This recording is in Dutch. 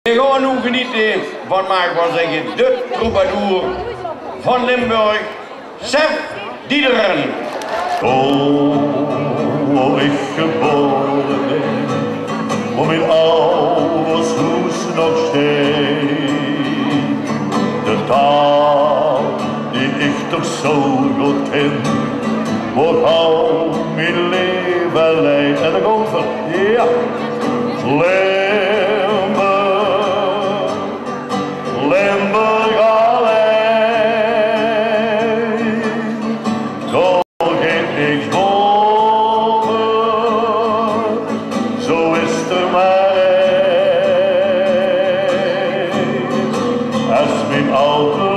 We gaan nu genieten van, mag ik wel zeggen, de troubadour van Limburg, Sjef Diederen. Oh, ik geboren ben, om in ouders hoes nog steeds. De taal die ik toch zo goed ken, wordt al mijn leven leid. En dan komt van, ja, Limburg Allein, daar gaat niks boven, zo is er maar één. Als mijn auto